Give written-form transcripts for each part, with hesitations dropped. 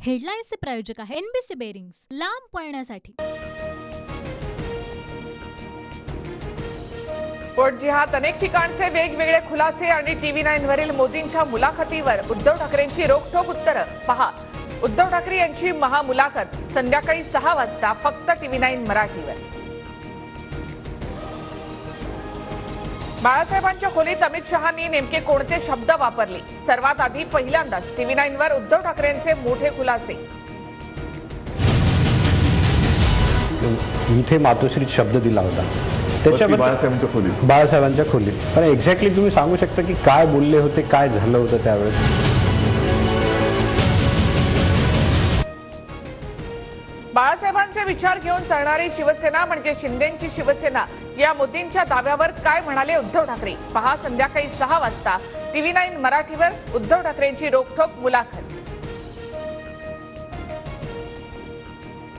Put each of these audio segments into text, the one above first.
हेडलाईन्सचे प्रायोजक आहे NBC bearings, लांब पळण्यासाठी। कोर्ट जिहाद अनेक ठिकाणचे वेगवेगळे खुलासे आणि TV9 वरील मोदींच्या मुलाखतीवर उद्धव ठाकरेंची रोखठोक उत्तरं पहा। उद्धव ठाकरे यांची महामुलाखत संध्याकाळी 6 वाजता फक्त TV9 मराठीवर। बाळासाहेबांच्या खोलीत अमित शहांनी नेमके कोणते शब्द वापरले? सर्वात आधी पहिल्यांदाच TV9 वर उद्धव ठाकरेंचे मोठे खुलासे। इथे मातोश्री शब्द दिला होता त्याच्याबद्दल बाळासाहेबांच्या खोलीत, पण एक्झॅक्टली तुम्ही सांगू शकता की काय बोलले होते, काय झालं होतं त्यावेळेस? बाळासाहेबांचे विचार घेऊन चालणारी शिवसेना म्हणजे शिंदेंची शिवसेना या मोदींच्या दाव्यावर काय म्हणाले उद्धव ठाकरे? पहा संध्याकाळी 6 वाजता TV9 मराठीवर उद्धव ठाकरेंची रोखठोक मुलाखत।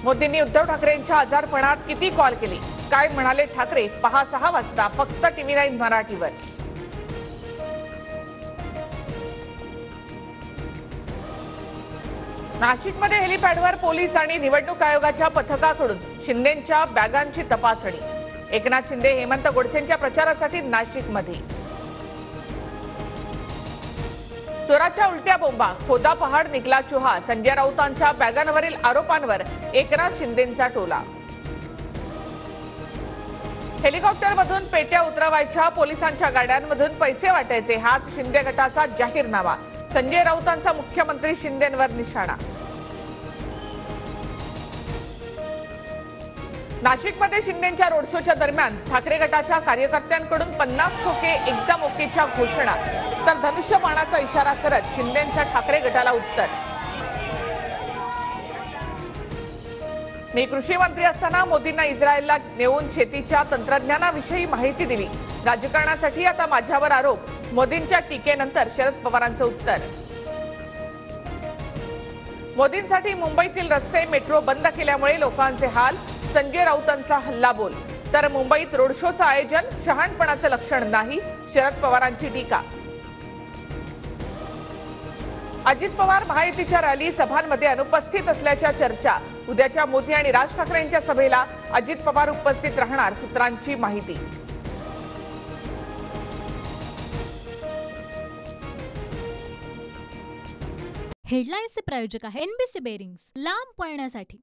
मोदींनी उद्धव ठाकरेंच्या आजारपणात किती कॉल केले, काय म्हणाले ठाकरे? पहा 6 वाजता फक्त TV9 मराठीवर। नाशिकमध्ये हेलिपॅडवर पोलीस आणि निवडणूक आयोगाच्या पथकाकडून शिंदेंच्या बॅगांची तपासणी। एकनाथ शिंदे हेमंत गोडसेंच्या प्रचारासाठी नाशिकमध्ये। चोराच्या उलट्या बोंबा, खोदा पहाड निकला चुहा, संजय राऊतांच्या बॅगांवरील आरोपांवर एकनाथ शिंदेंचा टोला। हेलिकॉप्टरमधून पेट्या उतरवायच्या, पोलिसांच्या गाड्यांमधून पैसे वाटायचे, हाच शिंदे गटाचा जाहीरनामा। संजय राऊतांचा मुख्यमंत्री शिंदेंवर निशाणा। नाशिकमध्ये शिंदेंच्या रोड शोच्या दरम्यान ठाकरे गटाच्या कार्यकर्त्यांकडून 50 खोके एकदम ओकेच्या घोषणा, तर धनुष्यबाणाचा इशारा करत शिंदेंच्या ठाकरे गटाला उत्तर। मी कृषी मंत्री असताना मोदींना इस्रायलला नेऊन शेतीच्या तंत्रज्ञानाविषयी माहिती दिली। राजकारणासाठी आता माझ्यावर आरोप, मोदींच्या टीकेनंतर शरद पवारांचं उत्तर। मोदींसाठी मुंबईतील रस्ते मेट्रो बंद केल्यामुळे लोकांचे हाल, संजय राऊतांचा हल्लाबोल, तर मुंबईत रोड शोचं आयोजन शहाणपणाचं लक्षण नाही, शरद पवारांची टीका। अजित पवार महायुतीच्या रॅली सभांमध्ये अनुपस्थित असल्याच्या चर्चा, उद्याच्या मोदी आणि राज ठाकरेंच्या सभेला अजित पवार उपस्थित राहणार, सूत्रांची माहिती। हेडलाईन्सचे प्रायोजक आहे एनबीसी बेरिंग्स, लांब पळण्यासाठी।